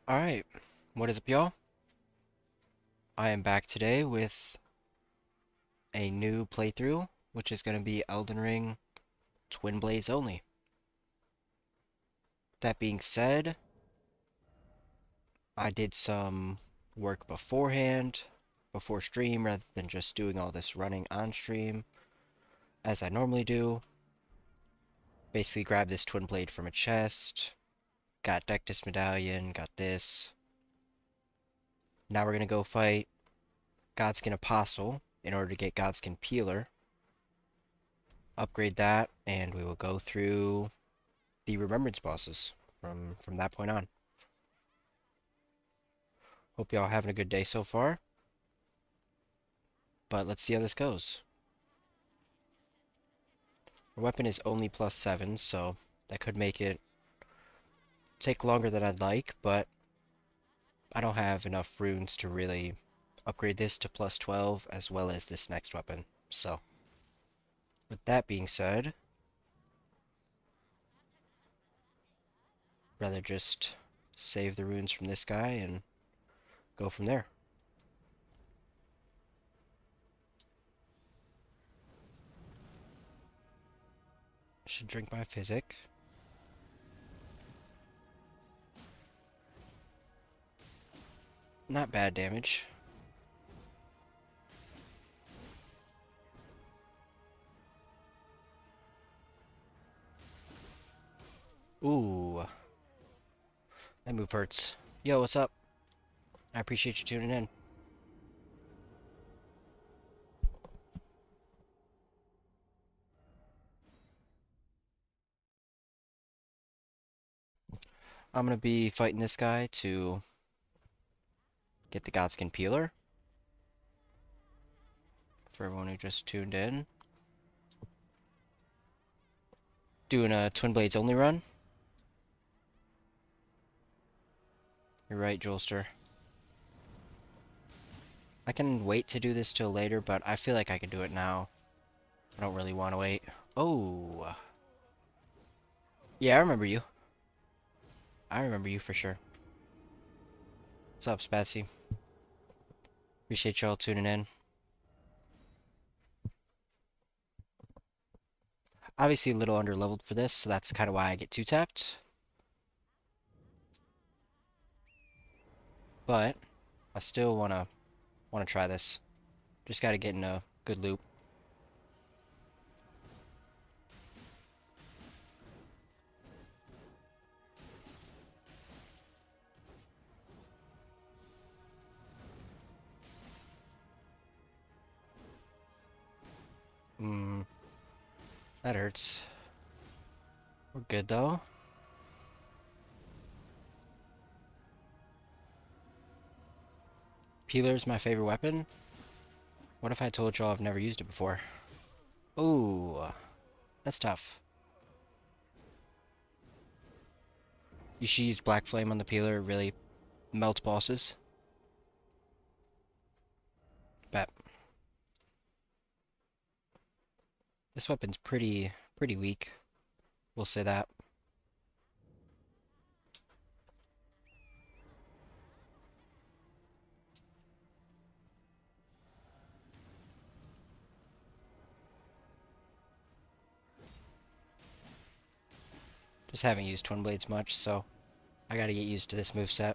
Alright, what is up, y'all? I am back today with a new playthrough, which is going to be Elden Ring Twinblades only. That being said, I did some work beforehand, before stream, rather than just doing all this running on stream, as I normally do. Basically grabbed this Twinblade from a chest, got Dectus Medallion, got this. Now we're going to go fight Godskin Apostle in order to get Godskin Peeler. Upgrade that, and we will go through the remembrance bosses from that point on. Hope y'all having a good day so far. But let's see how this goes. Our weapon is only +7, so that could make it take longer than I'd like, but I don't have enough runes to really upgrade this to +12 as well as this next weapon. So, with that being said, rather just save the runes from this guy and go from there. Should drink my physic. Not bad damage. Ooh, that move hurts. Yo, what's up? I appreciate you tuning in. I'm gonna be fighting this guy to get the Godskin Peeler. For everyone who just tuned in. Doing a Twinblades only run. You're right, Jolster. I can wait to do this till later, but I feel like I can do it now. I don't really want to wait. Oh. Yeah, I remember you. I remember you for sure. What's up, Spatsy? Appreciate y'all tuning in. Obviously a little under-leveled for this, so that's kind of why I get two-tapped. But I still wanna try this. Just gotta get in a good loop. That hurts. We're good though. Peeler's my favorite weapon. What if I told y'all I've never used it before? Ooh, that's tough. You should use Black Flame on the peeler, really melts bosses. Bet. This weapon's pretty weak. We'll say that. Just haven't used Twinblades much, so I gotta get used to this moveset.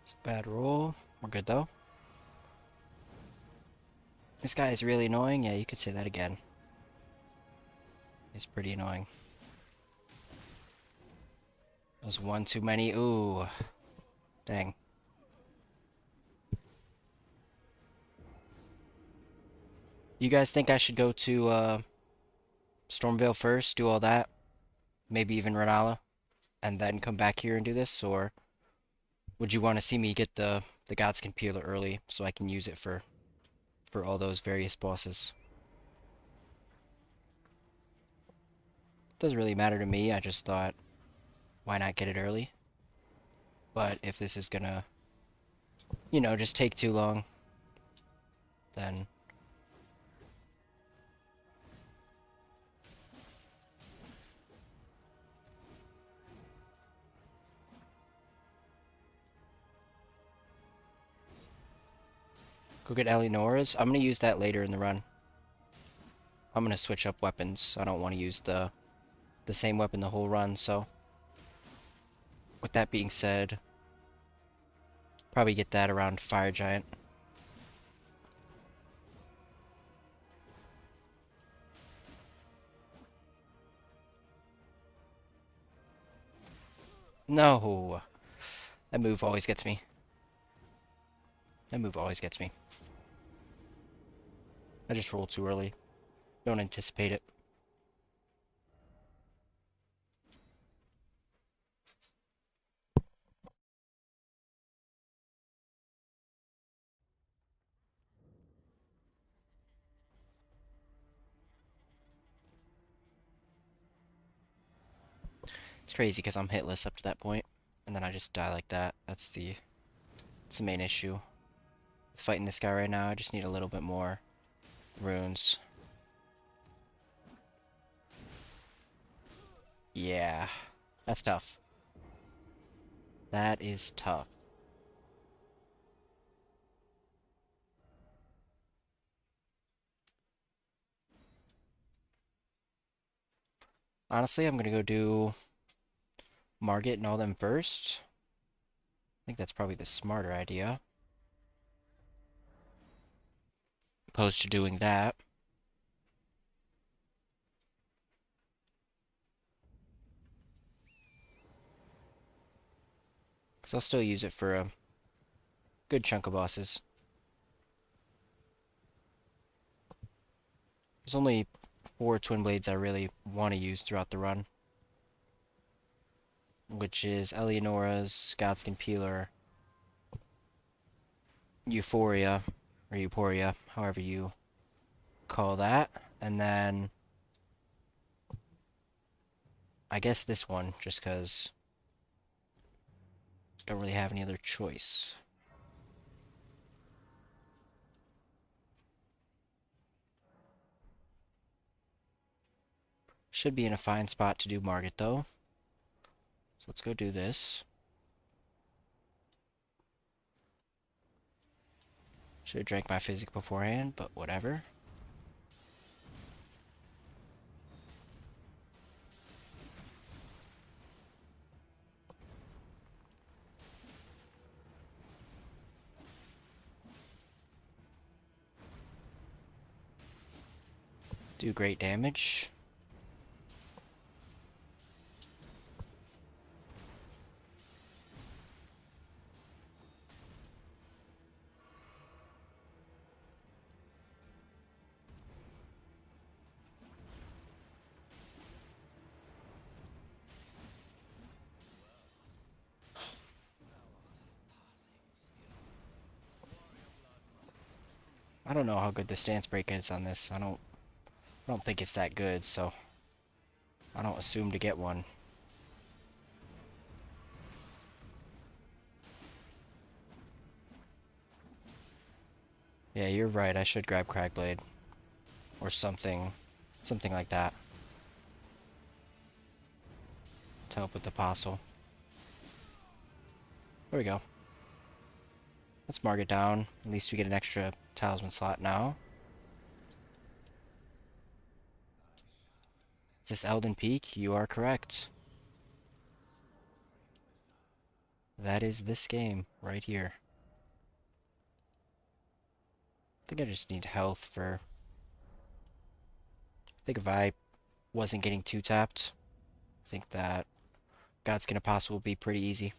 It's a bad roll. We're good though. This guy is really annoying. Yeah, you could say that again. He's pretty annoying. That was one too many. Ooh. Dang. You guys think I should go to Stormvale first, do all that, maybe even Renala, and then come back here and do this, or would you want to see me get the Godskin Peeler early so I can use it for all those various bosses? Doesn't really matter to me. I just thought, why not get it early? But if this is gonna, just take too long, then go get Eleonora's. I'm gonna use that later in the run. I'm gonna switch up weapons. I don't want to use the same weapon the whole run, so with that being said, probably get that around Fire Giant. No! That move always gets me. That move always gets me. I just roll too early. Don't anticipate it. It's crazy because I'm hitless up to that point, and then I just die like that. That's the main issue. Fighting this guy right now, I just need a little bit more runes. Yeah, that's tough. That is tough. Honestly, I'm gonna go do Margit and all them first. I think that's probably the smarter idea. Opposed to doing that. Because I'll still use it for a good chunk of bosses. There's only 4 Twinblades I really want to use throughout the run. Which is Eleonora's, Godskin Peeler, Euphoria, or Euporia, however you call that. And then I guess this one, just because I don't really have any other choice. Should be in a fine spot to do Margit, though. So let's go do this. Should have drank my physic beforehand, but whatever. Do great damage. I don't know how good the stance break is on this. I don't think it's that good, so I don't assume to get one. Yeah, you're right. I should grab Cragblade or something like that to help with the Apostle. There we go. Let's mark it down. At least we get an extra talisman slot now. Is this Elden Peak? You are correct. That is this game right here. I think I just need health for... I think if I wasn't getting too tapped, I think that Godskin Apostle will be pretty easy.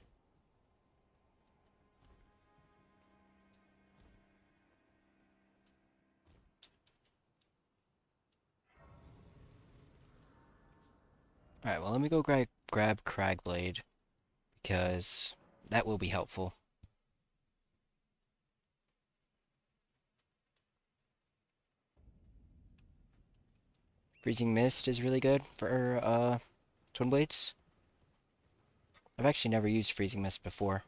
Alright, well let me go grab Cragblade, because that will be helpful. Freezing Mist is really good for Twinblades. I've actually never used Freezing Mist before,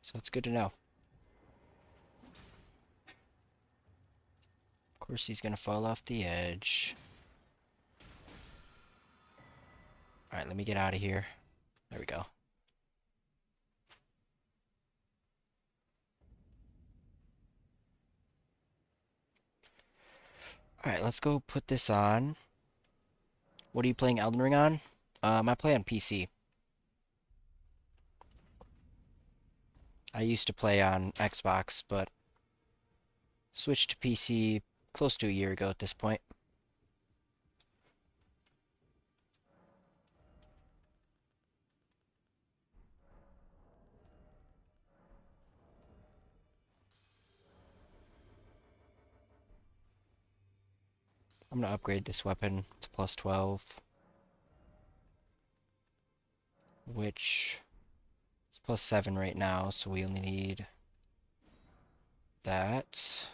so it's good to know. Of course he's gonna fall off the edge. Alright, let me get out of here. There we go. Alright, let's go put this on. What are you playing Elden Ring on? I play on PC. I used to play on Xbox, but switched to PC close to a year ago at this point. I'm gonna upgrade this weapon to plus 12, which is plus 7 right now, so we only need that.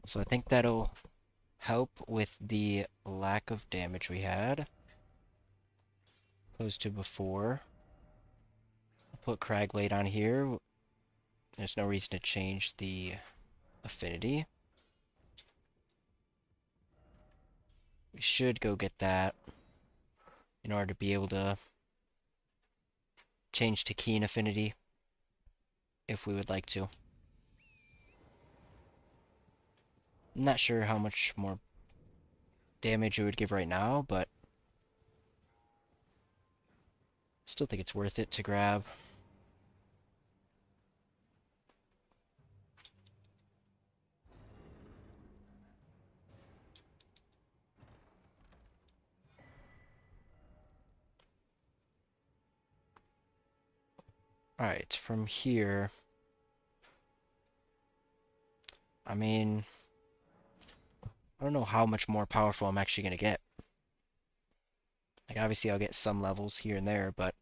So I think that'll help with the lack of damage we had, opposed to before. I'll put Cragblade on here. There's no reason to change the affinity. We should go get that in order to be able to change to keen affinity if we would like to. I'm not sure how much more damage it would give right now, but still think it's worth it to grab. Alright, from here, I mean, I don't know how much more powerful I'm actually going to get. Like, obviously I'll get some levels here and there, but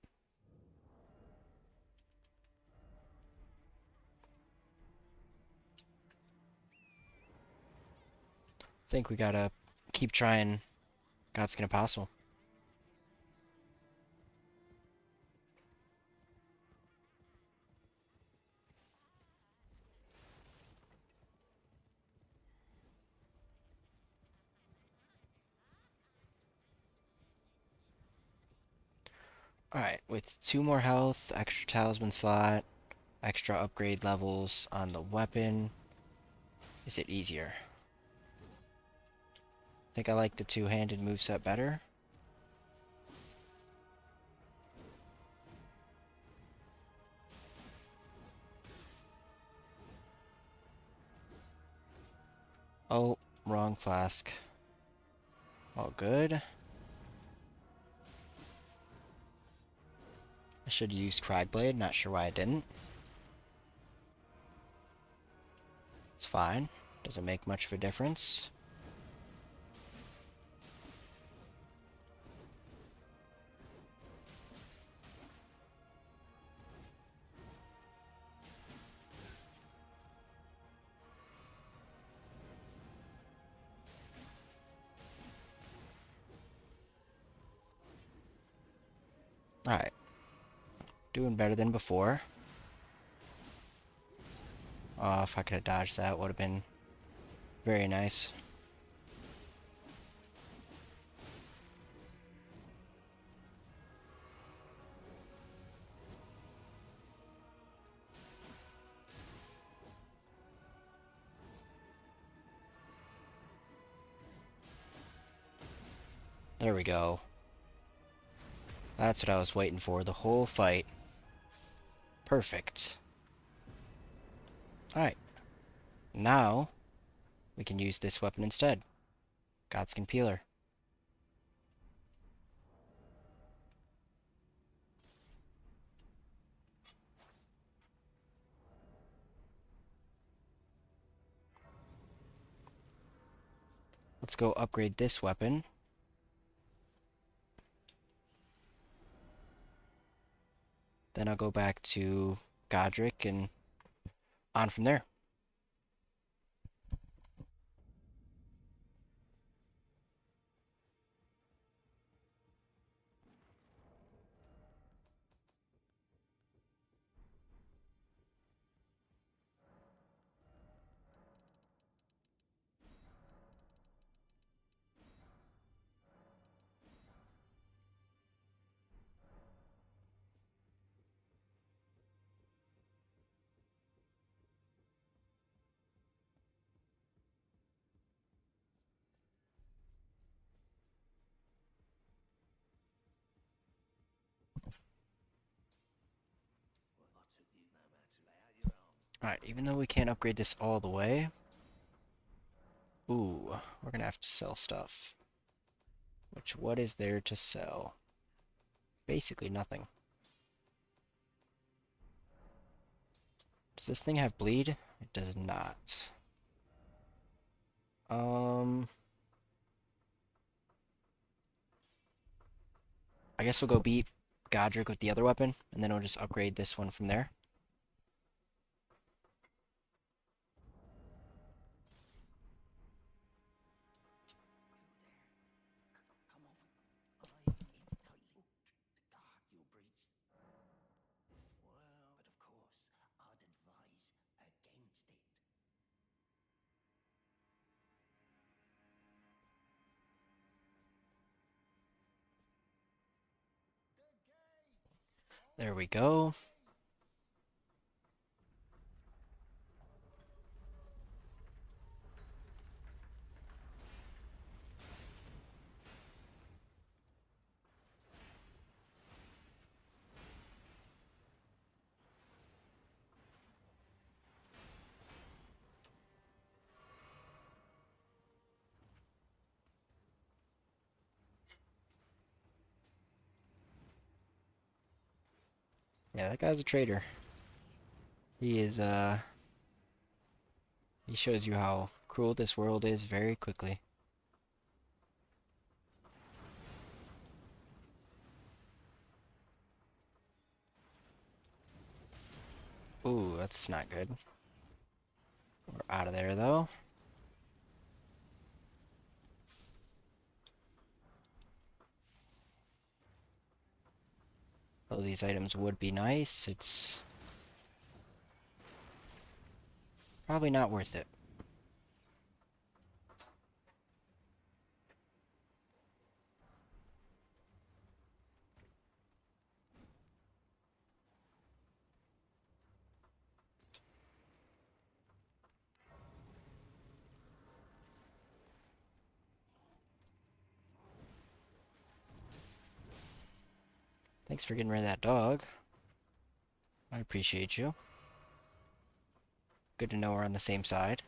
I think we gotta keep trying Godskin Apostle. Alright, with 2 more health, extra talisman slot, extra upgrade levels on the weapon, is it easier? I think I like the two-handed moveset better. Oh, wrong flask. All good. I should have used Cragblade, not sure why I didn't. It's fine. Doesn't make much of a difference. Alright. Doing better than before. Oh, if I could have dodged that, would have been very nice. There we go. That's what I was waiting for the whole fight. Perfect. Alright. Now, we can use this weapon instead. Godskin Peeler. Let's go upgrade this weapon. Then I'll go back to Godric and on from there. Alright, even though we can't upgrade this all the way, ooh, we're gonna have to sell stuff. Which, what is there to sell? Basically nothing. Does this thing have bleed? It does not. I guess we'll go beat Godric with the other weapon, and then we'll just upgrade this one from there. There we go. Yeah, that guy's a traitor. He is, he shows you how cruel this world is very quickly. Ooh, that's not good. We're out of there, though. Though these items would be nice, it's probably not worth it. Thanks for getting rid of that dog. I appreciate you. Good to know we're on the same side.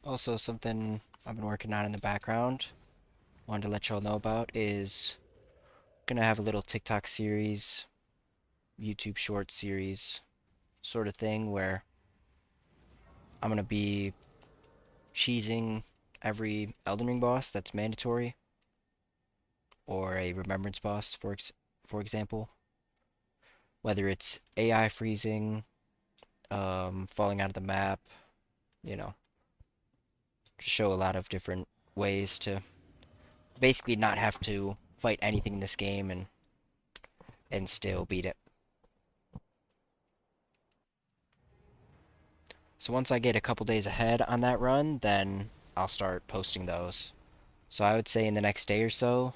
Also, something I've been working on in the background, wanted to let y'all know about, is gonna have a little TikTok series, YouTube short series sort of thing where I'm gonna be cheesing every Elden Ring boss that's mandatory, or a remembrance boss, for example. Whether it's AI freezing, falling out of the map, you know, to show a lot of different ways to basically not have to fight anything in this game and still beat it. So once I get a couple days ahead on that run, then I'll start posting those. So I would say in the next day or so,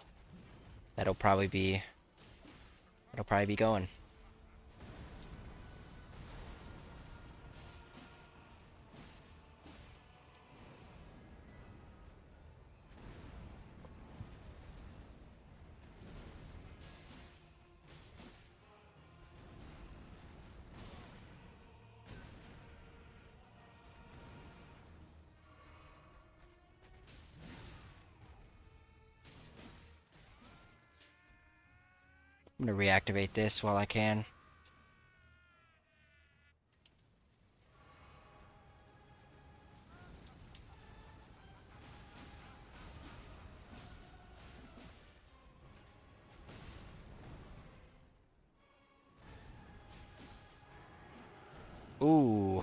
that'll probably be going. I'm gonna reactivate this while I can. Ooh,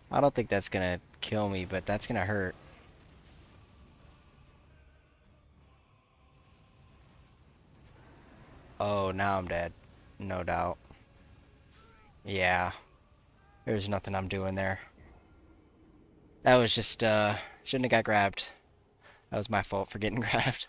I don't think that's gonna kill me, but that's gonna hurt. Oh, now I'm dead. No doubt. Yeah, there's nothing I'm doing there. That was just, shouldn't have got grabbed. That was my fault for getting grabbed.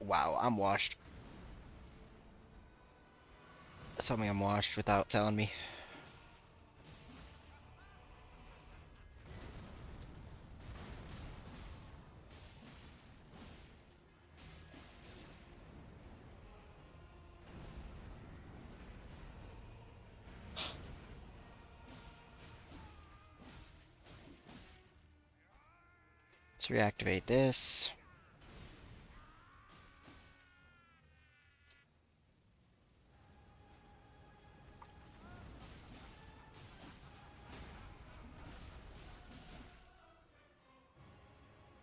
Wow, I'm washed. Tell me I'm washed without telling me. Let's reactivate this.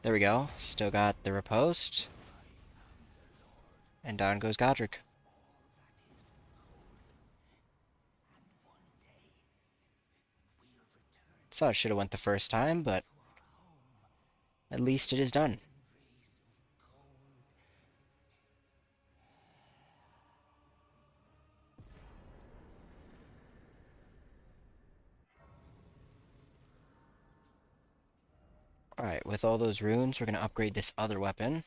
There we go. Still got the riposte. And down goes Godric. So I should have went the first time, but at least it is done. Alright, with all those runes, we're going to upgrade this other weapon.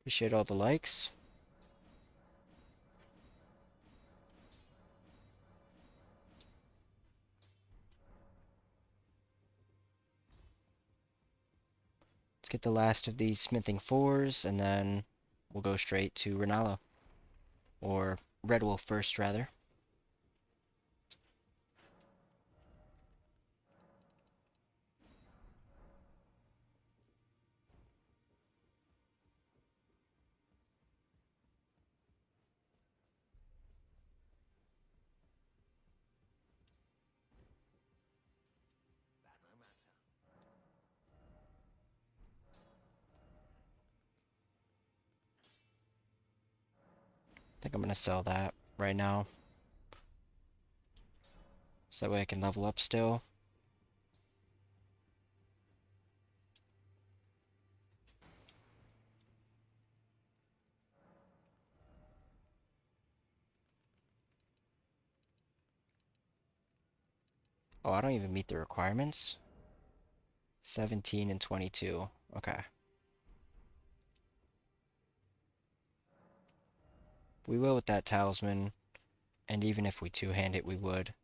Appreciate all the likes. Let's get the last of these smithing 4s, and then we'll go straight to Renala. Or Red Wolf first, rather. I think I'm going to sell that right now. So that way I can level up still. Oh, I don't even meet the requirements. 17 and 22. Okay. We will with that talisman, and even if we two-hand it, we would.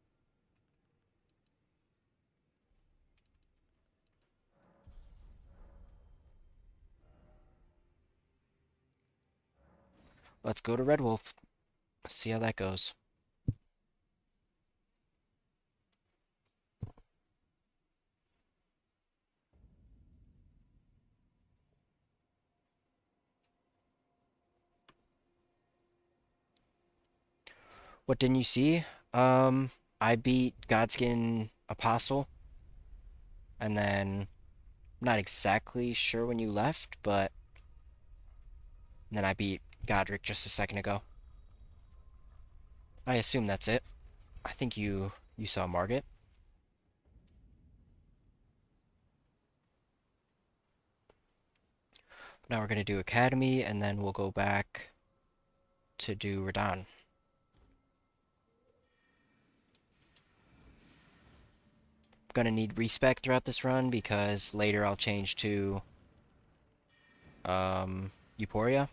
Let's go to Red Wolf. See how that goes. What didn't you see? I beat Godskin Apostle, and then not exactly sure when you left, but then I beat Godric just a second ago. I assume that's it. I think you saw Margit. Now we're gonna do Academy, and then we'll go back to do Radahn. Gonna need respec throughout this run because later I'll change to Euphoria.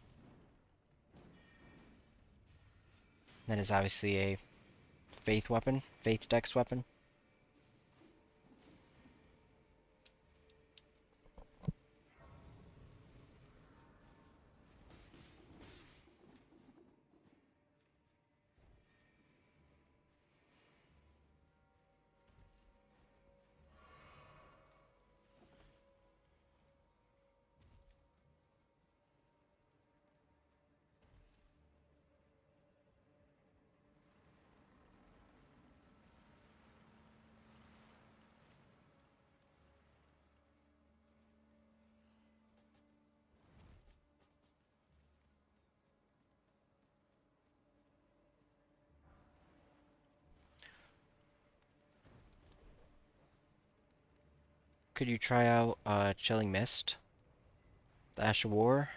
That is obviously a faith weapon, faith dex weapon. Could you try out Chilling Mist, the Ash of War?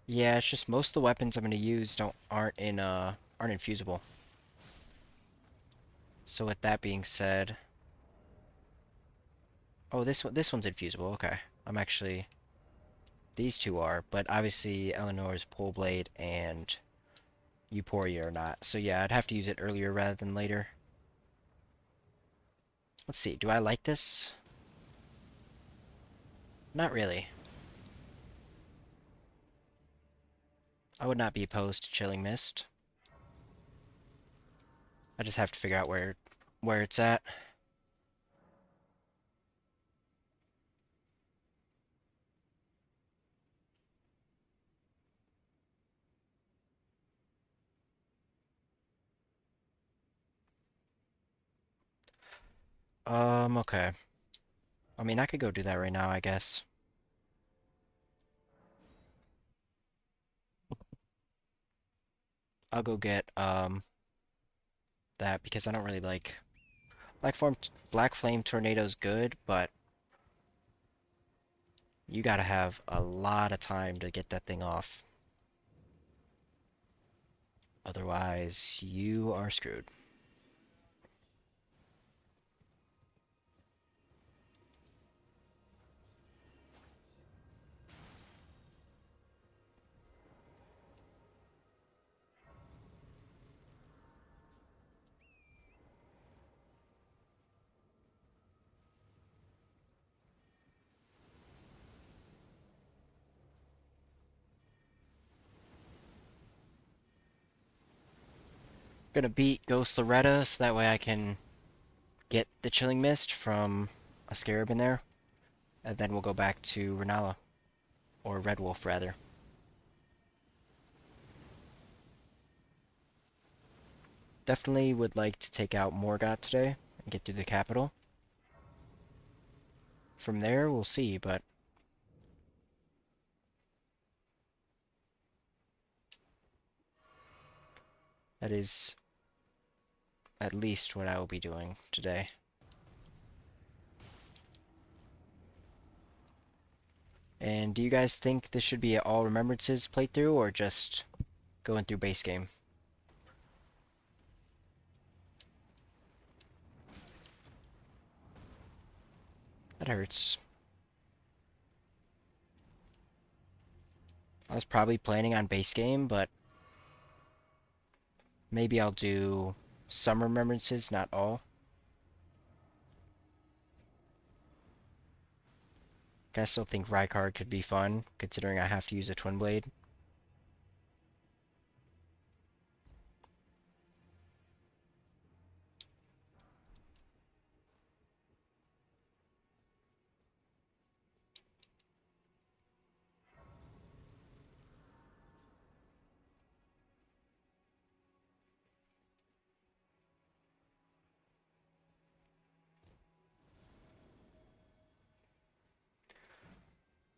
Yeah, it's just most of the weapons I'm gonna use aren't infusible. So with that being said, oh, this one's infusible. Okay, I'm actually these two are, but obviously Eleanor's Pole Blade and Euphoria are not. So yeah, I'd have to use it earlier rather than later. Let's see, do I like this? Not really. I would not be opposed to Chilling Mist. I just have to figure out where it's at. Okay. I mean, I could go do that right now, I guess. I'll go get that because I don't really like Black Flame Tornado's good, but you gotta have a lot of time to get that thing off. Otherwise, you are screwed. Gonna beat Ghost Loretta so that way I can get the Chilling Mist from a Scarab in there, and then we'll go back to Renala, or Red Wolf rather. Definitely would like to take out Morgott today and get through the capital. From there, we'll see, but that is at least what I will be doing today. And do you guys think this should be an all remembrances playthrough or just going through base game? That hurts. I was probably planning on base game, but maybe I'll do some remembrances, not all. I still think Rykard could be fun, considering I have to use a Twin Blade.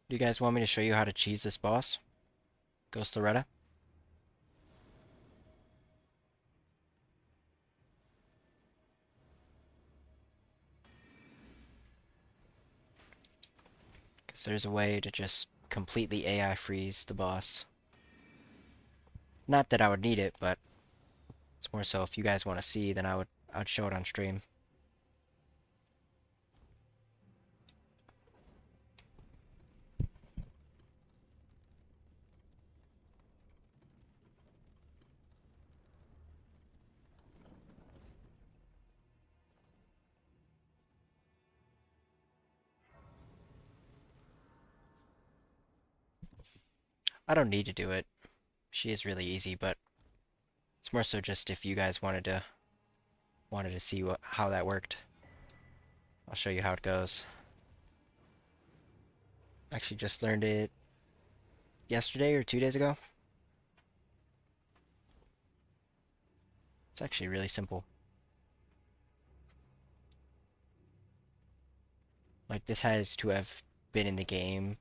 Do you guys want me to show you how to cheese this boss? Ghost Loretta? Because there's a way to just completely AI freeze the boss. Not that I would need it, but it's more so if you guys want to see, then I'd show it on stream. I don't need to do it. She is really easy, but it's more so just if you guys wanted to see how that worked. I'll show you how it goes. Actually just learned it yesterday or 2 days ago. It's actually really simple. Like, this has to have been in the game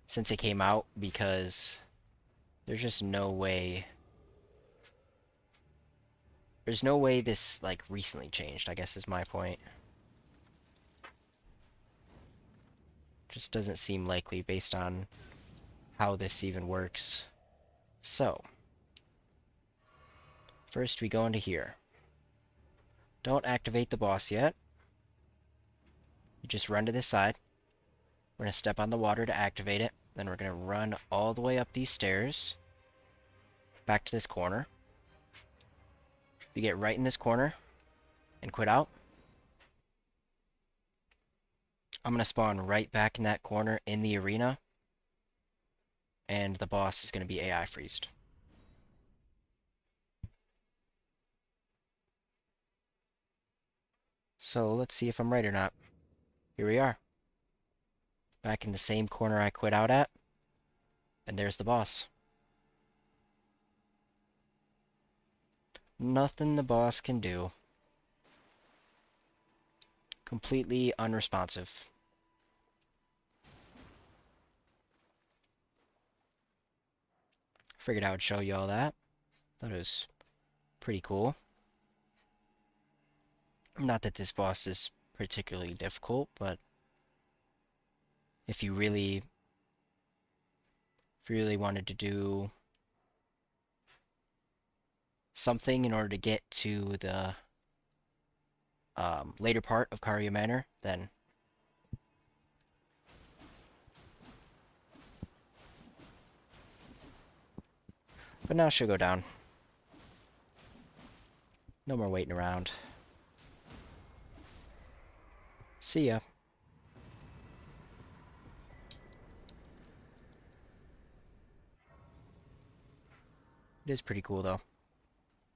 since it came out, because there's just no way. There's no way this, like, recently changed, I guess is my point. Just doesn't seem likely based on how this even works. So, first we go into here. Don't activate the boss yet. You just run to this side. We're going to step on the water to activate it. Then we're going to run all the way up these stairs. Back to this corner. You get right in this corner and quit out. I'm going to spawn right back in that corner in the arena. And the boss is going to be AI freezed. So let's see if I'm right or not. Here we are. Back in the same corner I quit out at. And there's the boss. Nothing the boss can do. Completely unresponsive. Figured I would show you all that. Thought it was pretty cool. Not that this boss is particularly difficult, but if you really wanted to do something in order to get to the later part of Karia Manor, then but now she'll go down. No more waiting around. See ya. It is pretty cool though.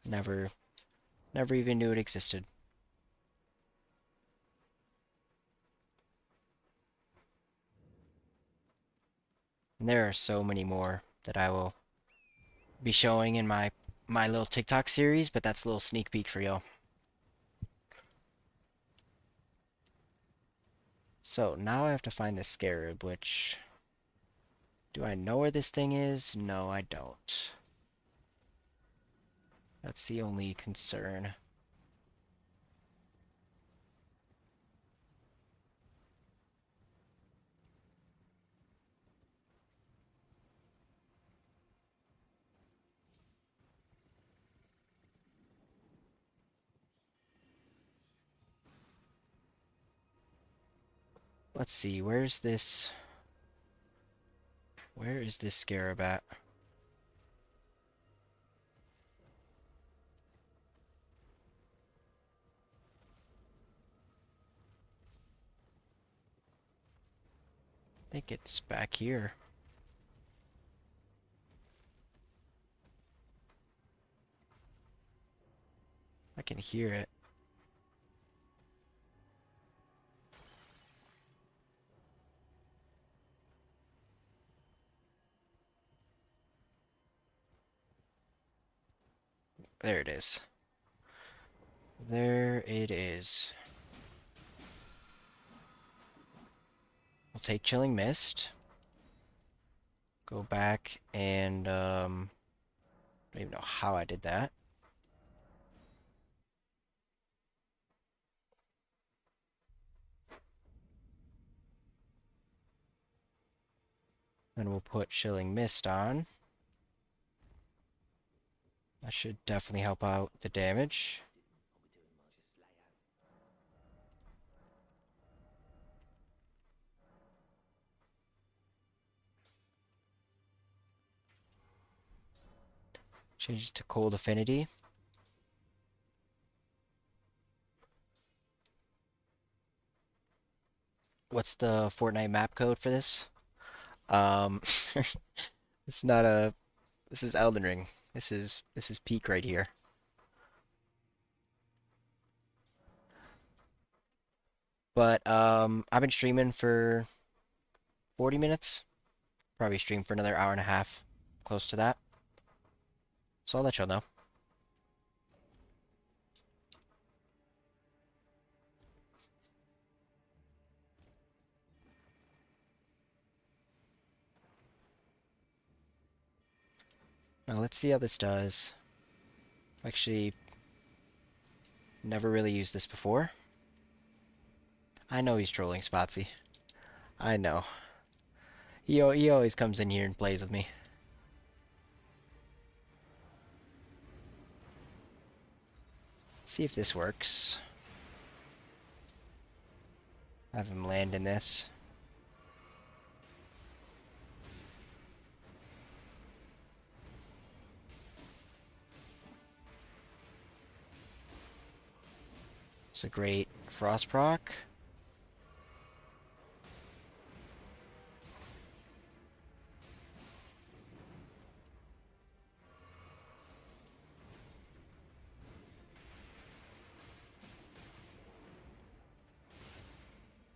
Never even knew it existed. And there are so many more that I will be showing in my little TikTok series, but that's a little sneak peek for y'all. So now I have to find this scarab, which... Do I know where this thing is? No, I don't. That's the only concern. Let's see, where is this scarab at? I think it's back here. I can hear it. There it is. There it is. We'll take Chilling Mist. Go back and don't even know how I did that. Then we'll put Chilling Mist on. That should definitely help out the damage. Change it to Cold Affinity. What's the Fortnite map code for this? Um, it's not a. This is Elden Ring. This is peak right here. But I've been streaming for 40 minutes. Probably stream for another hour and a half, close to that. So I'll let y'all know. Now let's see how this does. Actually, never really used this before. I know he's trolling Spotsy. I know. He always comes in here and plays with me. Let's see if this works. Have him land in this. It's a great frost proc.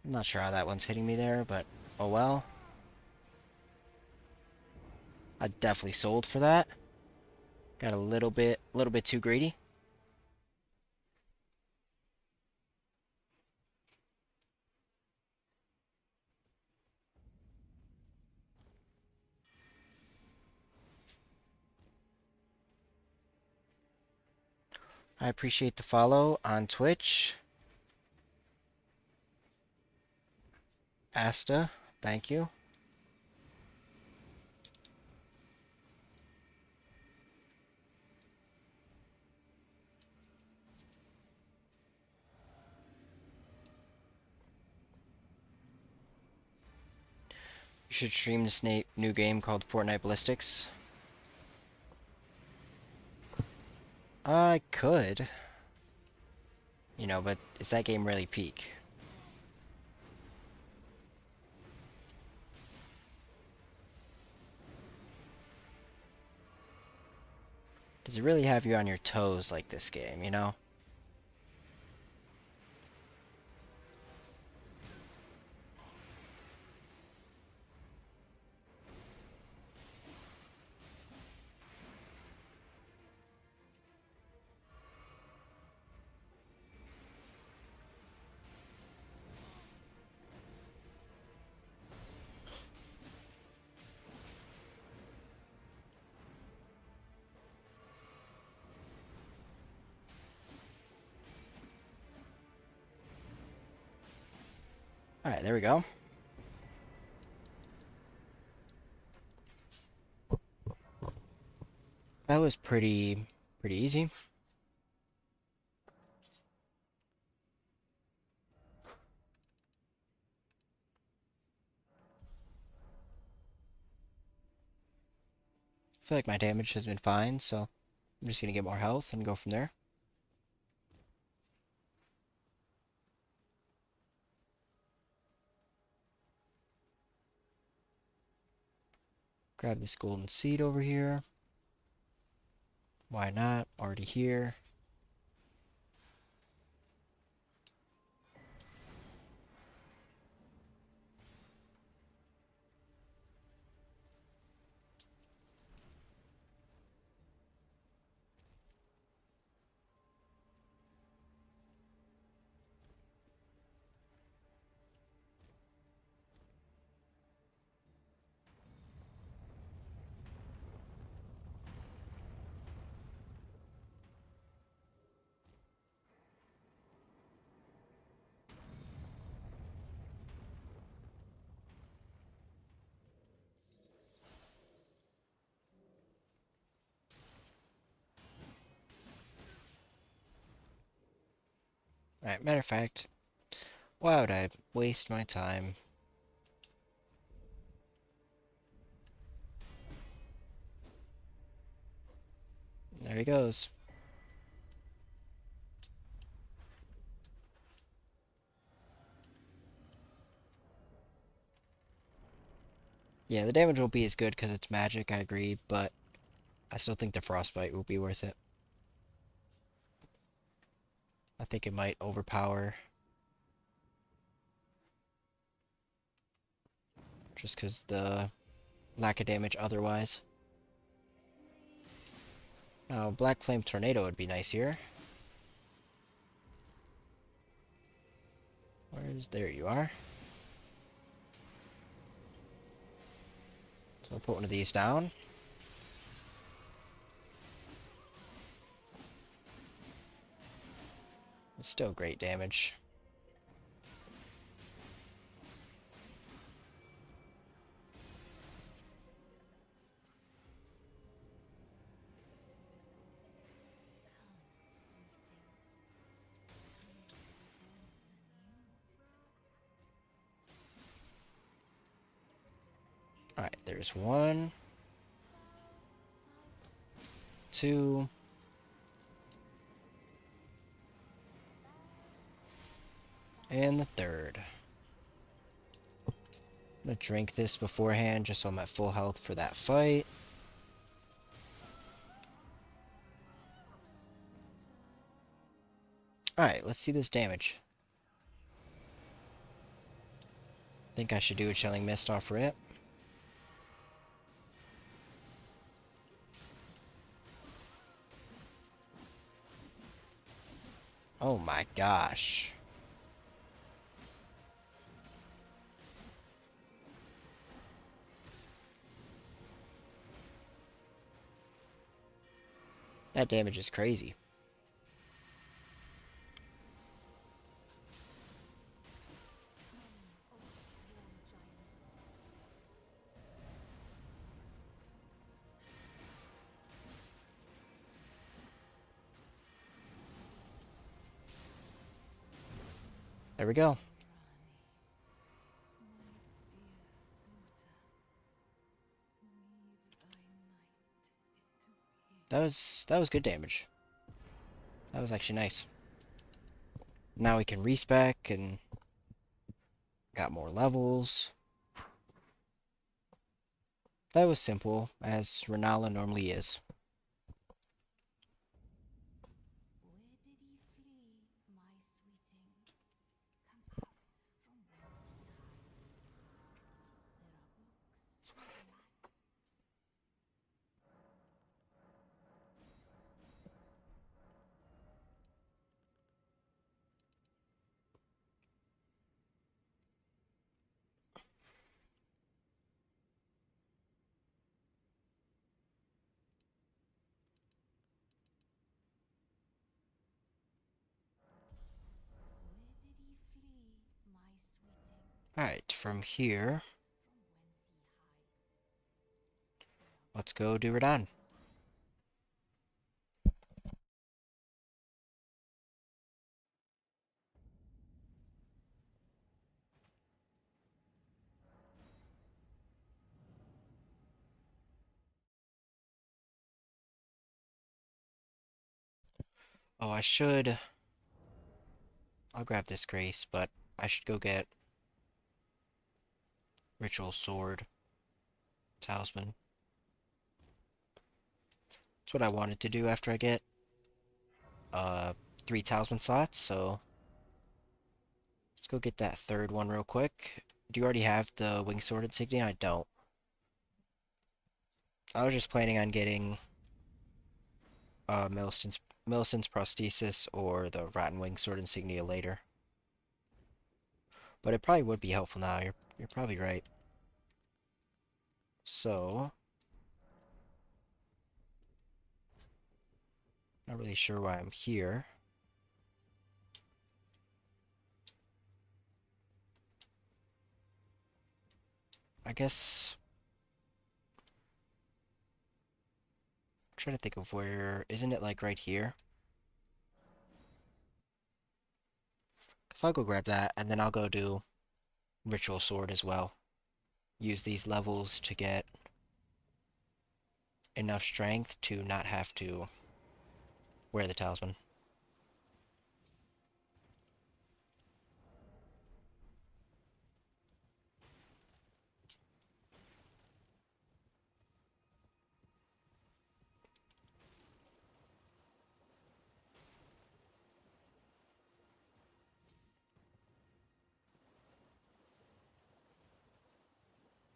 I'm not sure how that one's hitting me there, but oh well. I definitely sold for that. Got a little bit too greedy. I appreciate the follow on Twitch. Asta, thank you. You should stream this new game called Fortnite Ballistics. I could. You know, but is that game really peak? Does it really have you on your toes like this game, you know? Alright, there we go. That was pretty easy. I feel like my damage has been fine, so I'm just gonna get more health and go from there. Grab this golden seed over here. Why not? Already here. Alright, matter of fact, why would I waste my time? There he goes. Yeah, the damage won't be as good because it's magic, I agree, but I still think the frostbite will be worth it. I think it might overpower just because the lack of damage otherwise. Now, Black Flame Tornado would be nice here. There you are. So I'll put one of these down. It's still great damage. Alright, there's 1, 2, and the third. I'm gonna drink this beforehand just so I'm at full health for that fight. Alright, let's see this damage. Think I should do a Chilling Mist off rip. Oh my gosh. That damage is crazy. There we go. That was good damage. That was actually nice. Now we can respec and got more levels. That was simple, as Renala normally is. Alright, from here, let's go do Radon. Oh, I'll grab this Grace, but I should go get Ritual Sword, Talisman. That's what I wanted to do after I get, 3 Talisman slots, so let's go get that third one real quick. Do you already have the Wing Sword insignia? I don't. I was just planning on getting Millicent's prosthesis or the Rotten Wing Sword insignia later. But it probably would be helpful now. You're probably right. So, not really sure why I'm here. I guess I'm trying to think of where, isn't it like right here? So I'll go grab that, and then I'll go do Ritual Sword as well. Use these levels to get enough strength to not have to wear the talisman.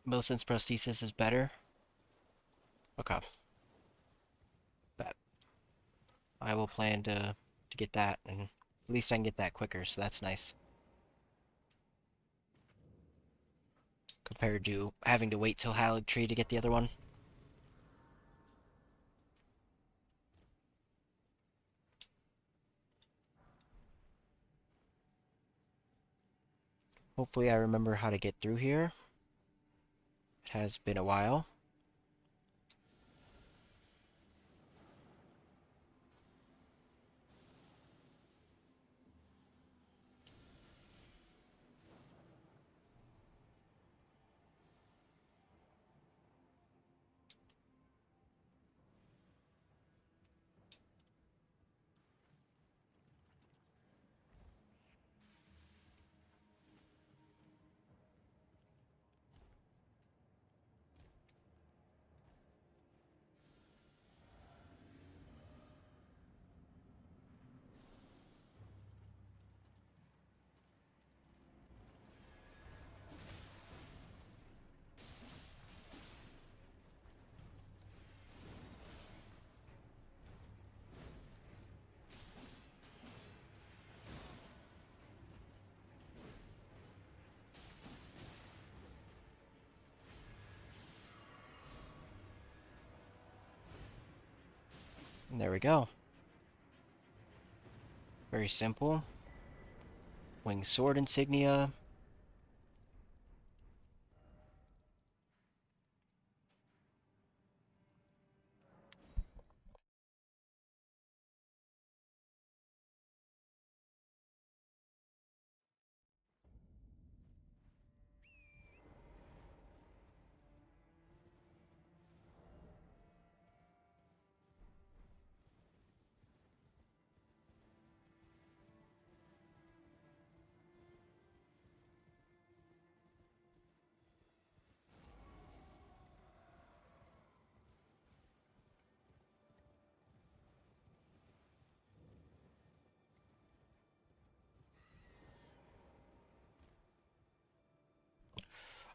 Millicent's prosthesis is better. Okay. Bet. I will plan to get that, and at least I can get that quicker, so that's nice. Compared to having to wait till Halig Tree to get the other one. Hopefully I remember how to get through here. It has been a while. And there we go. Very simple. Winged sword insignia.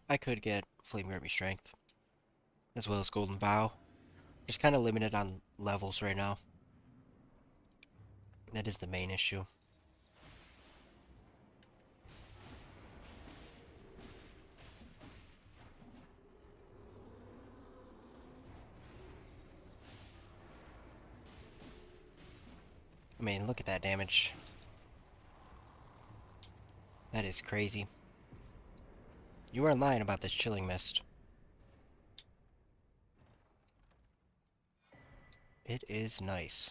I could get Flame Gravity Strength, as well as Golden Vow. Just kind of limited on levels right now. That is the main issue. I mean, look at that damage. That is crazy. You weren't lying about this Chilling Mist. It is nice.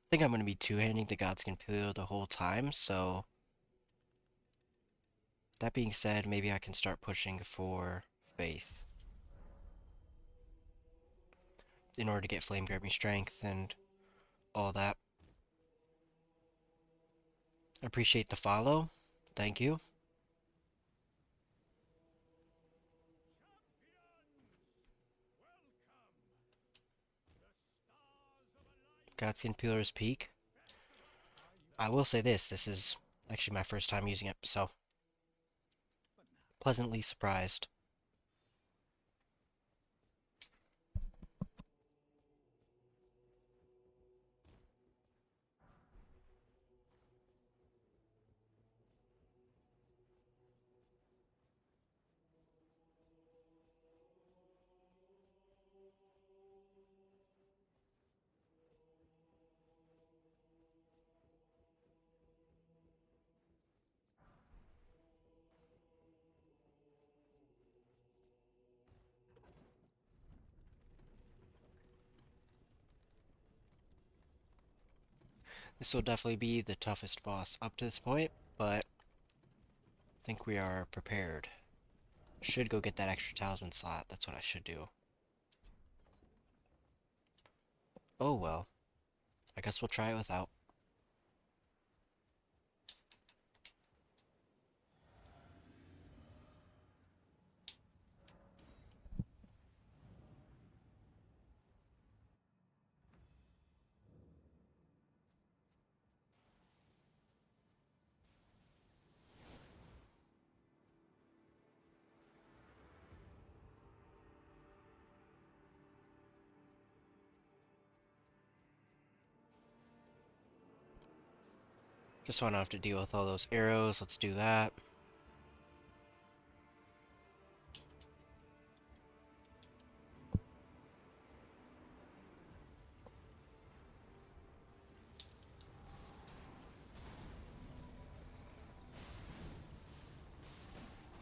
I think I'm going to be two-handing the Godskin Pillar the whole time, so... That being said, maybe I can start pushing for Faith. In order to get Flame Grabbing Strength and all that. Appreciate the follow. Thank you. Godskin Pillar's Peak. I will say this is actually my first time using it, so pleasantly surprised. This will definitely be the toughest boss up to this point, but I think we are prepared. Should go get that extra talisman slot. That's what I should do. Oh well. I guess we'll try it without. Just so I don't have to deal with all those arrows. Let's do that.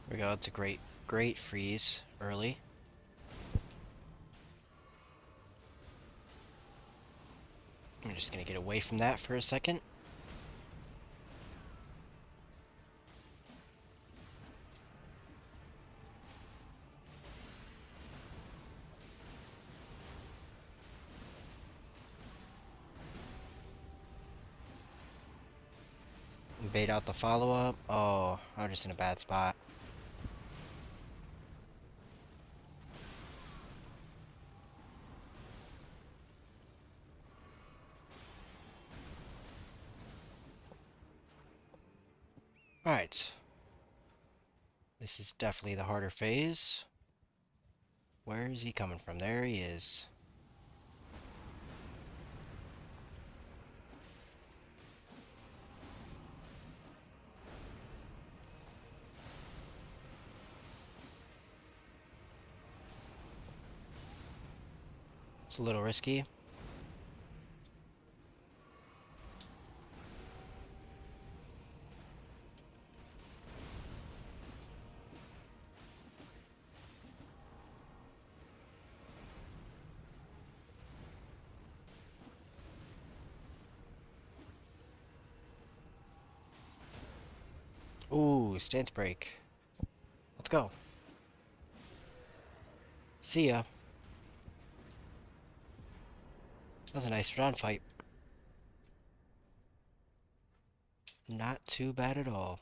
There we go. It's a great freeze early. I'm just gonna get away from that for a second. Bait out the follow-up. Oh, I'm just in a bad spot. Alright. This is definitely the harder phase. Where is he coming from? There he is. It's a little risky. Ooh, stance break. Let's go. See ya. That was a nice round fight. Not too bad at all.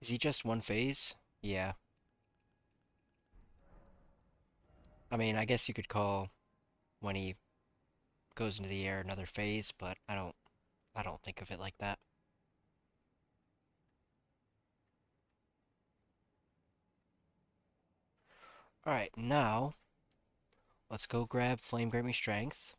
Is he just one phase? Yeah. I mean, I guess you could call when he goes into the air another phase, but I don't think of it like that. Alright, now let's go grab Flame Grant Me Strength.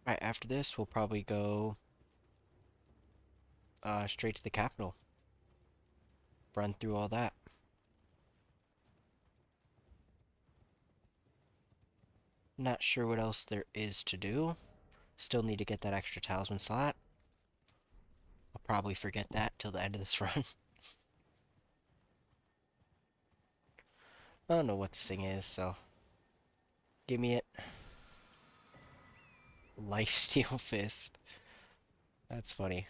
Alright, after this, we'll probably go straight to the capital. Run through all that. Not sure what else there is to do. Still need to get that extra talisman slot. I'll probably forget that till the end of this run. I don't know what this thing is, so give me it. Lifesteal Fist. That's funny.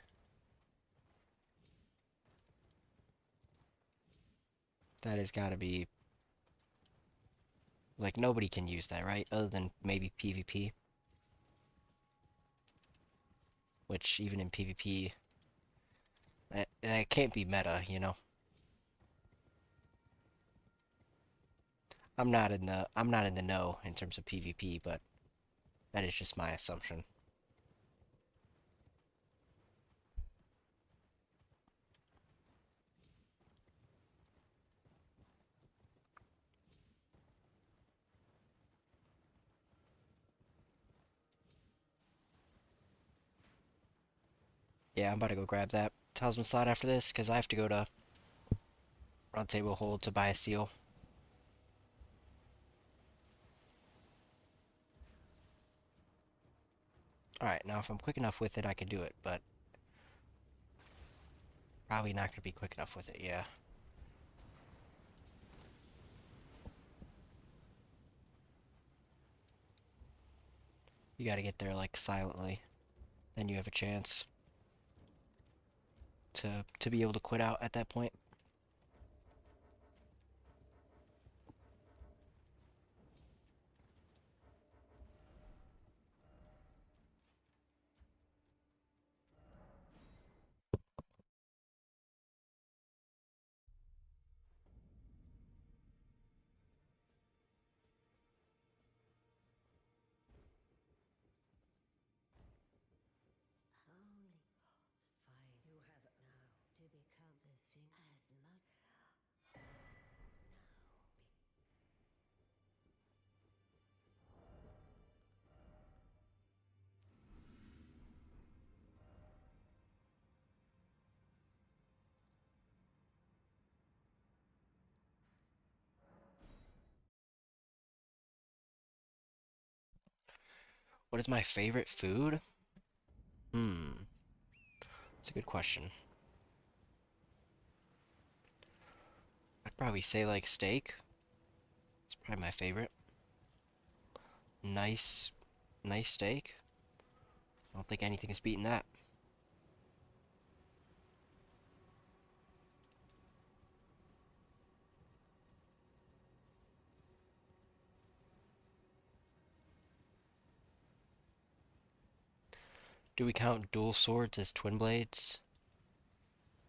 That has got to be... Like, nobody can use that, right? Other than maybe PvP. Which, even in PvP, that can't be meta, you know? I'm not in the know in terms of PvP, but that is just my assumption. Yeah, I'm about to go grab that talisman slot after this, because I have to go to Round Table Hold to buy a seal. Alright, now if I'm quick enough with it, I can do it, but probably not going to be quick enough with it, yeah. You gotta get there, like, silently. Then you have a chance to be able to quit out at that point. What is my favorite food? Hmm, that's a good question. I'd probably say, like, steak. It's probably my favorite. Nice, nice steak. I don't think anything is beating that. Do we count dual swords as twin blades?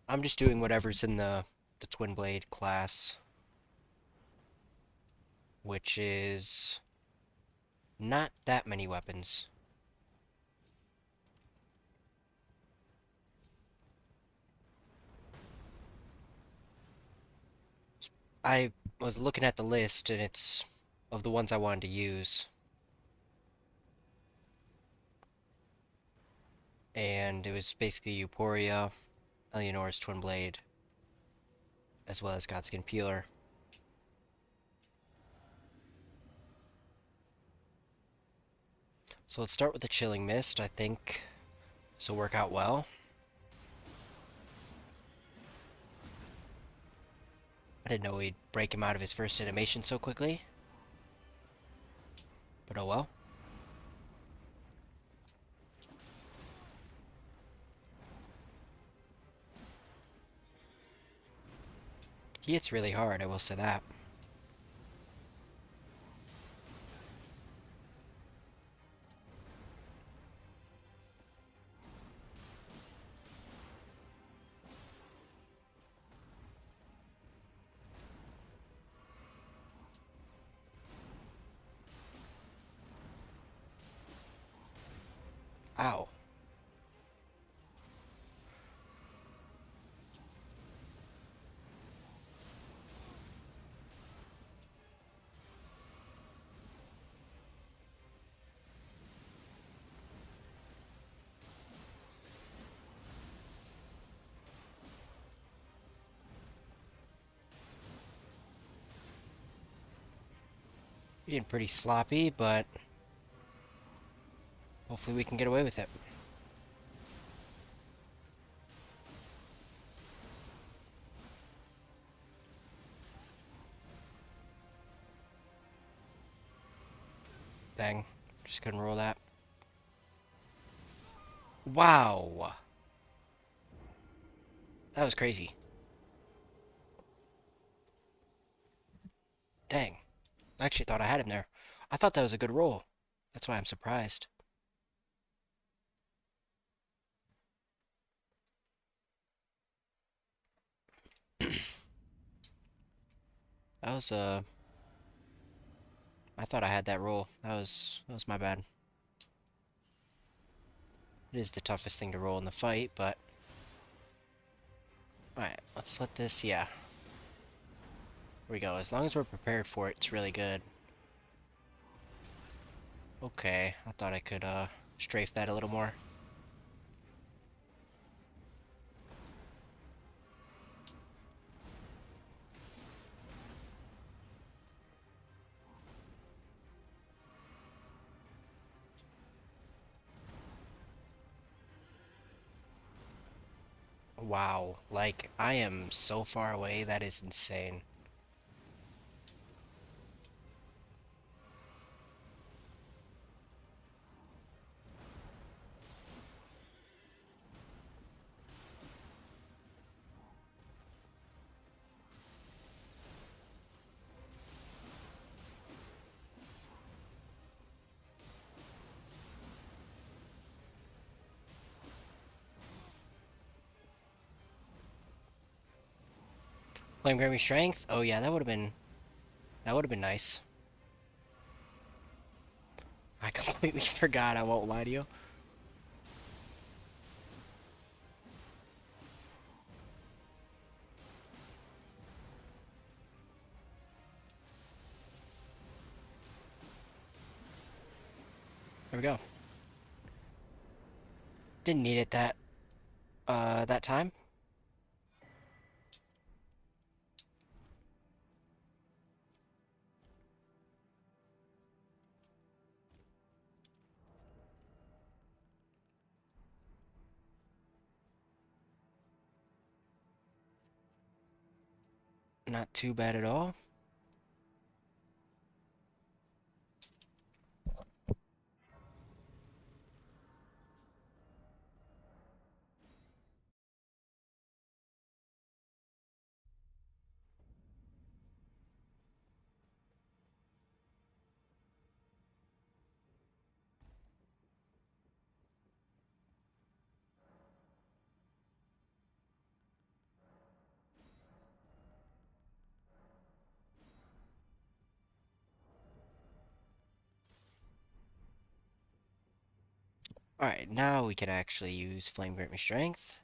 I'm just doing whatever's in the twin blade class, which is not that many weapons. I was looking at the list, and it's of the ones I wanted to use, and it was basically Euphoria, Eleanor's twin blade, as well as Godskin Peeler. So let's start with the Chilling Mist. I think this will work out well. I didn't know we'd break him out of his first animation so quickly. But oh well. He hits really hard, I will say that. Ow. Being pretty sloppy, but Hopefully we can get away with it. Dang. Just couldn't roll that. Wow. That was crazy. Dang. I actually thought I had him there. I thought that was a good roll. That's why I'm surprised. That was I thought I had that roll. That was my bad. It is the toughest thing to roll in the fight, but alright, let's let this, yeah. Here we go. As long as we're prepared for it, it's really good. Okay, I thought I could strafe that a little more. Wow, like I am so far away, that is insane. Flame Grammy Strength? Oh yeah, that would have been nice. I completely forgot, I won't lie to you. There we go. Didn't need it that time. Not too bad at all. Alright, now we can actually use Flame Grant Me Strength.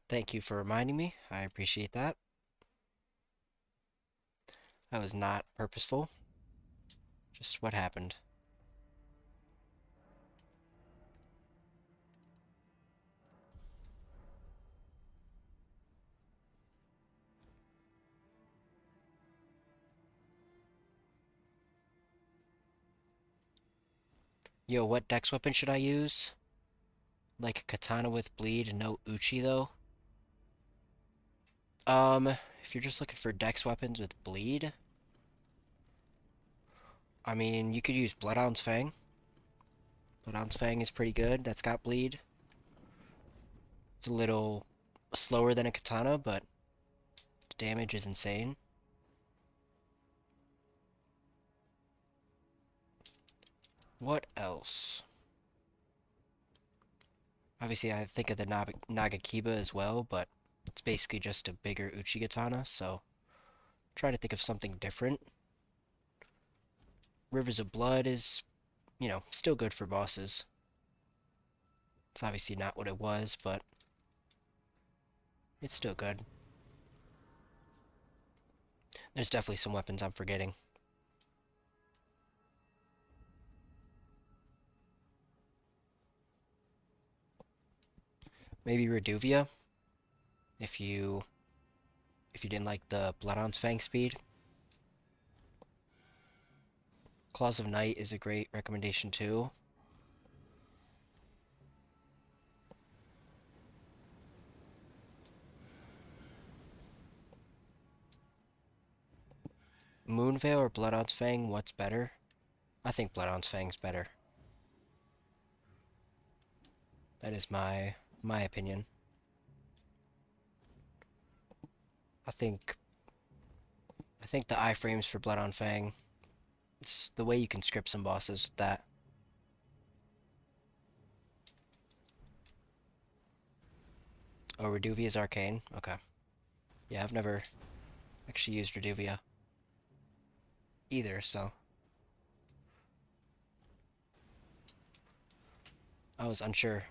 Thank you for reminding me. I appreciate that. That was not purposeful. Just what happened. Yo, what dex weapon should I use? Like a katana with bleed and no uchi though? If you're just looking for dex weapons with bleed, I mean, you could use Bloodhound's Fang. Bloodhound's Fang is pretty good. That's got bleed. It's a little slower than a katana, but the damage is insane. What else? Obviously, I think of the Nagakiba as well, but it's basically just a bigger Uchi katana, so try to think of something different. Rivers of Blood is, still good for bosses. It's obviously not what it was, but it's still good. There's definitely some weapons I'm forgetting. Maybe Reduvia, if you didn't like the Bloodhound's Fang speed. Claws of Night is a great recommendation too. Moonveil or Bloodhound's Fang, what's better? I think Bloodhound's Fang's better. That is my opinion. I think the iframes for Bloodhound Fang, it's the way you can script some bosses with that. Oh, Reduvia's arcane. Okay. Yeah, I've never actually used Reduvia either, so I was unsure.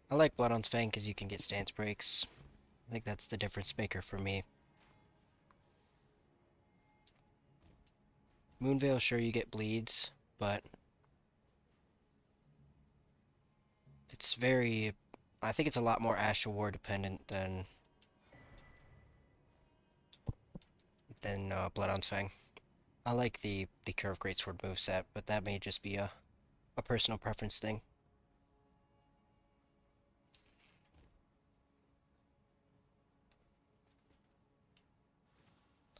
I like Bloodhound's Fang because you can get stance breaks. I think that's the difference maker for me. Moonveil, sure you get bleeds, but it's very... I think it's a lot more Ash of War dependent than Bloodhound's Fang. I like the Curve Greatsword moveset, but that may just be a personal preference thing.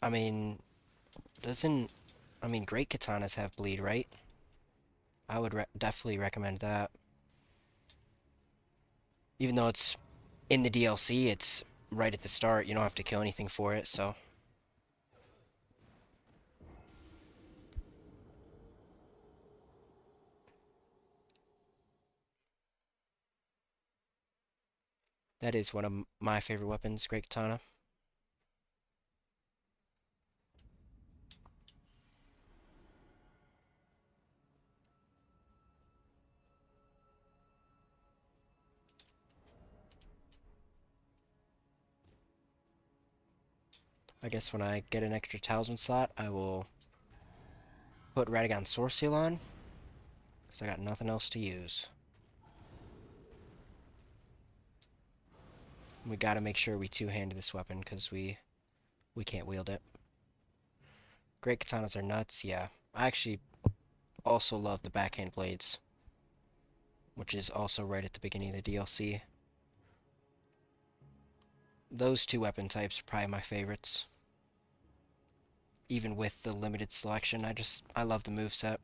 I mean, doesn't... I mean, great katanas have bleed, right? I would definitely recommend that. Even though it's in the DLC, it's right at the start. You don't have to kill anything for it, so... That is one of my favorite weapons, Great Katana. I guess when I get an extra talisman slot, I will put Radagon's Source Seal on, because I got nothing else to use. We gotta make sure we two-hand this weapon, because we can't wield it. Great katanas are nuts, yeah. I actually also love the backhand blades, which is also right at the beginning of the DLC. Those two weapon types are probably my favorites. Even with the limited selection, I love the moveset.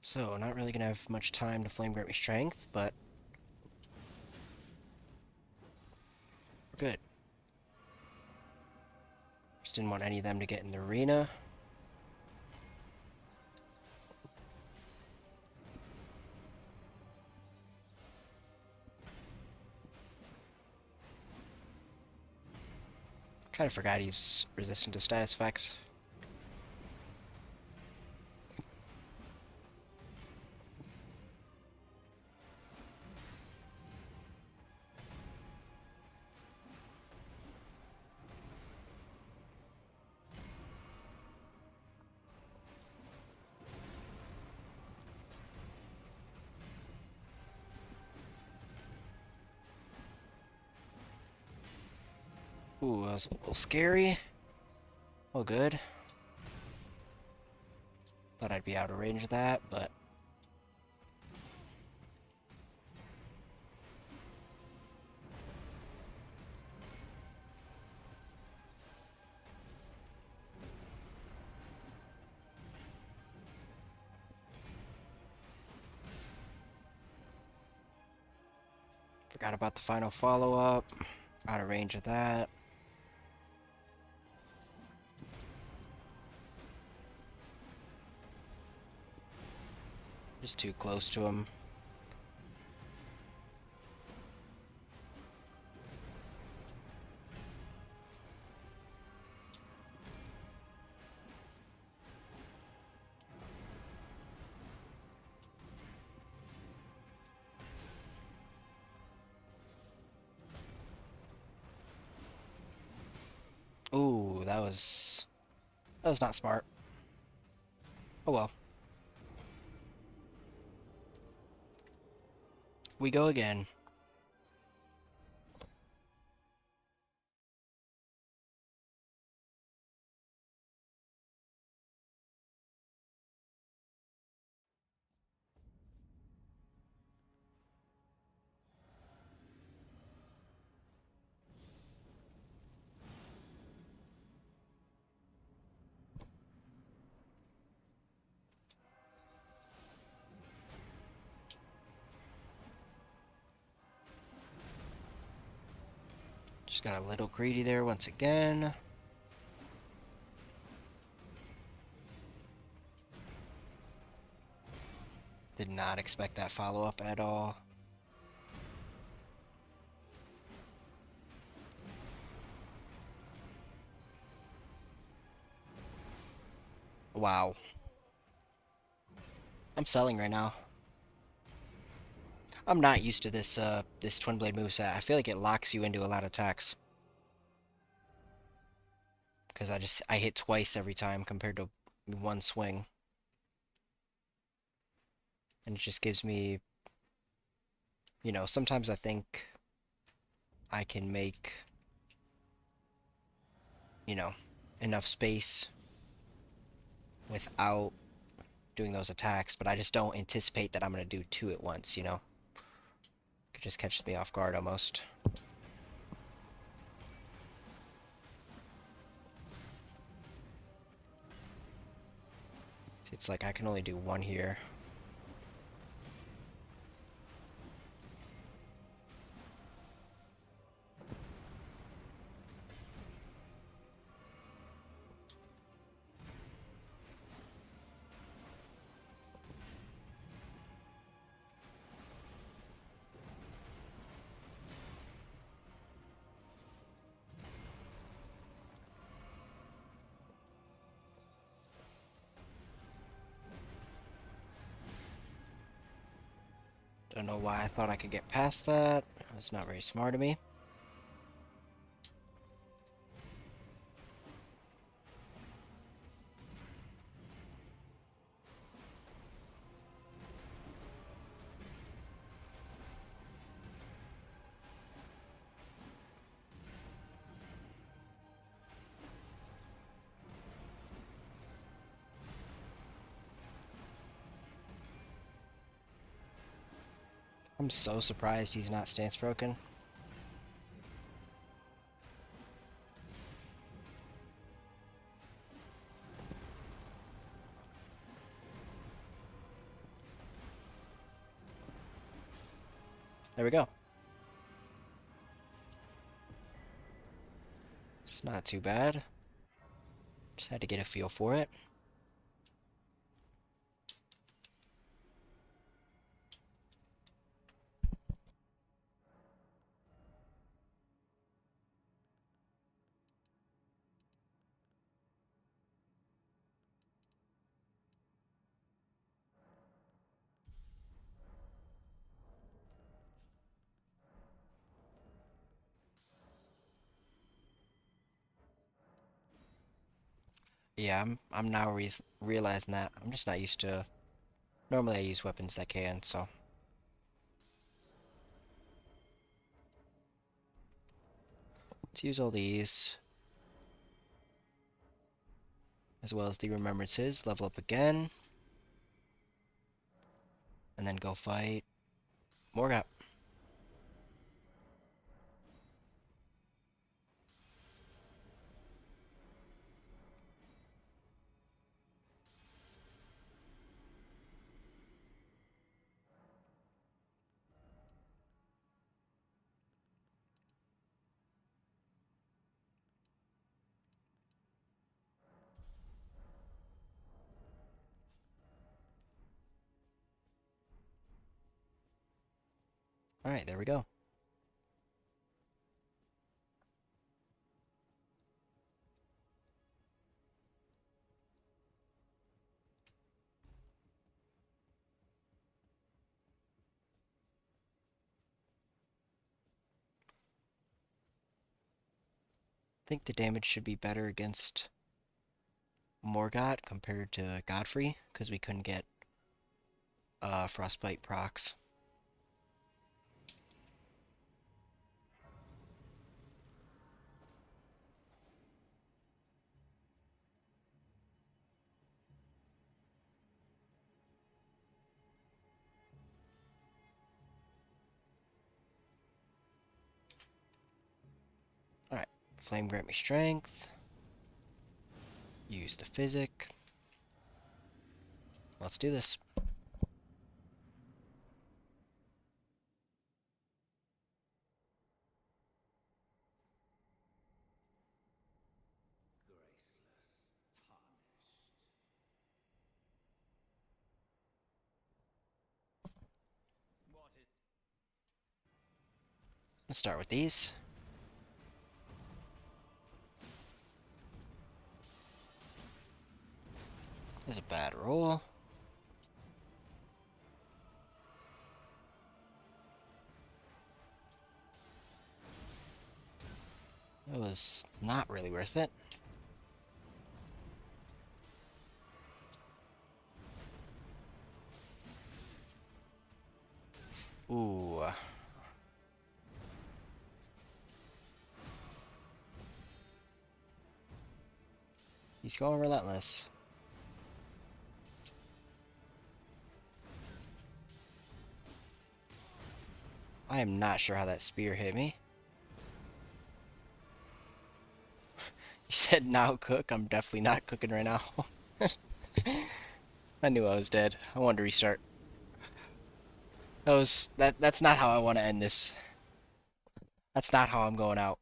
So, not really gonna have much time to flame grant me strength, but we're good. Just didn't want any of them to get in the arena. Kind of forgot he's resistant to status effects. Ooh, that was a little scary. All good. Thought I'd be out of range of that, but... Forgot about the final follow-up. Out of range of that. Just too close to him. that was not smart. Oh well. We go again. Just got a little greedy there once again. Did not expect that follow-up at all. Wow. I'm selling right now. I'm not used to this Twin Blade moveset. I feel like it locks you into a lot of attacks. Because I hit twice every time compared to one swing. And it just gives me, sometimes I think I can make, you know, enough space without doing those attacks, but I just don't anticipate that I'm going to do two at once, It just catches me off guard almost. It's like I can only do one here. Don't know why I thought I could get past that. It's not very smart of me. I'm so surprised he's not stance broken. There we go. It's not too bad. Just had to get a feel for it. Yeah, I'm now realizing that I'm just not used to. Normally I use weapons that can, so let's use all these as well as the remembrances. Level up again, and then go fight Morgat. All right, there we go. think the damage should be better against Morgott compared to Godfrey, because we couldn't get Frostbite procs. Alright, Flame grant me strength. Use the physic. Let's do this. Let's start with these. This is a bad roll. It was not really worth it. Ooh. He's going relentless. I am not sure how that spear hit me. You said now cook. I'm definitely not cooking right now. I knew I was dead. I wanted to restart. That's not how I want to end this. That's not how I'm going out.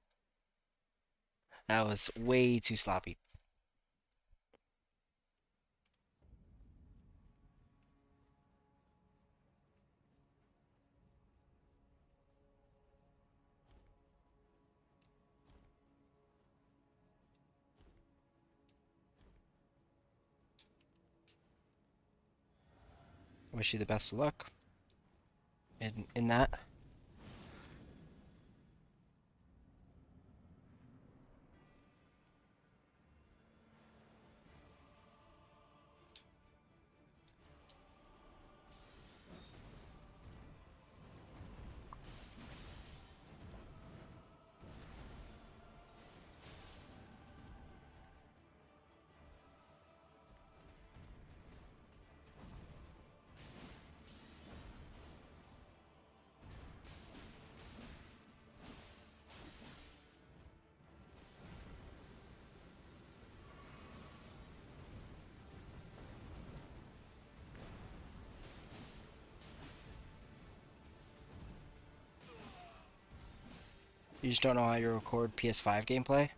That was way too sloppy. Wish you the best of luck in that. You just don't know how you record PS5 gameplay?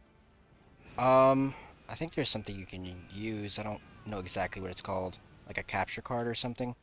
I think there's something you can use. I don't know exactly what it's called. Like a capture card or something.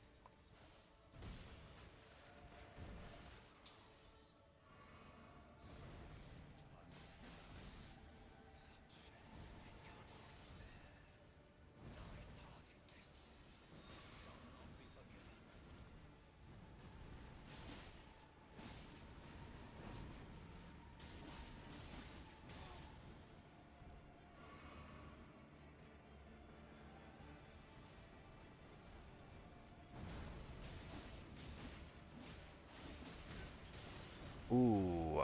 Ooh.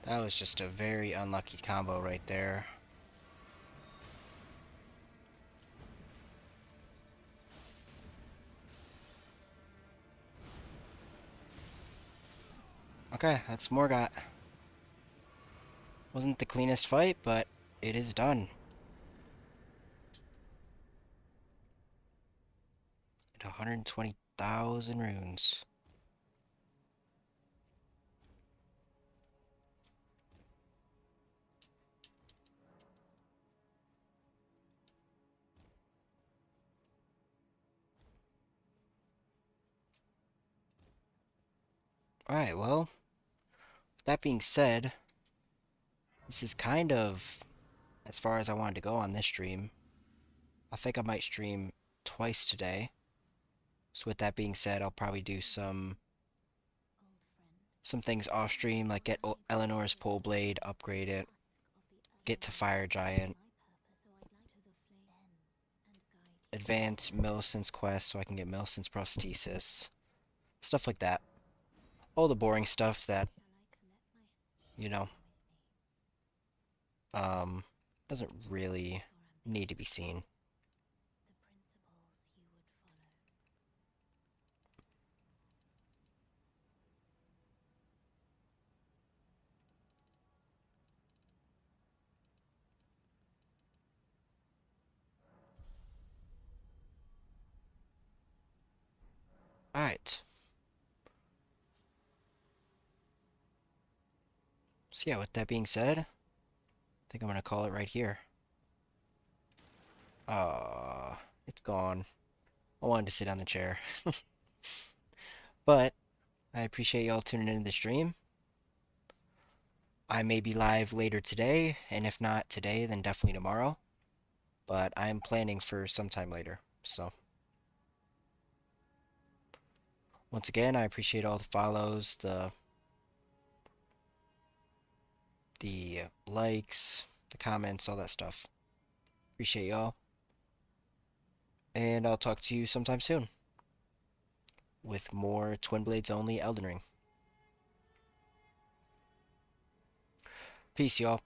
That was just a very unlucky combo right there. Okay, that's Morgott. Wasn't the cleanest fight, but it is done. At 120,000 runes. Alright, well, that being said, this is kind of as far as I wanted to go on this stream. I think I might stream twice today. So with that being said, I'll probably do some some things off stream, like get Eleanor's pole blade, upgrade it, get to Fire Giant, advance Millicent's quest so I can get Millicent's prosthesis, stuff like that. All the boring stuff that, you know, um, doesn't really need to be seen. Alright. So yeah, with that being said, I think I'm gonna call it right here. It's gone. I wanted to sit on the chair. But I appreciate y'all tuning into the stream. I may be live later today, and if not today, then definitely tomorrow. But I'm planning for sometime later. So, once again, I appreciate all the follows, the likes, the comments, all that stuff. Appreciate y'all. And I'll talk to you sometime soon with more Twinblades only Elden Ring. Peace, y'all.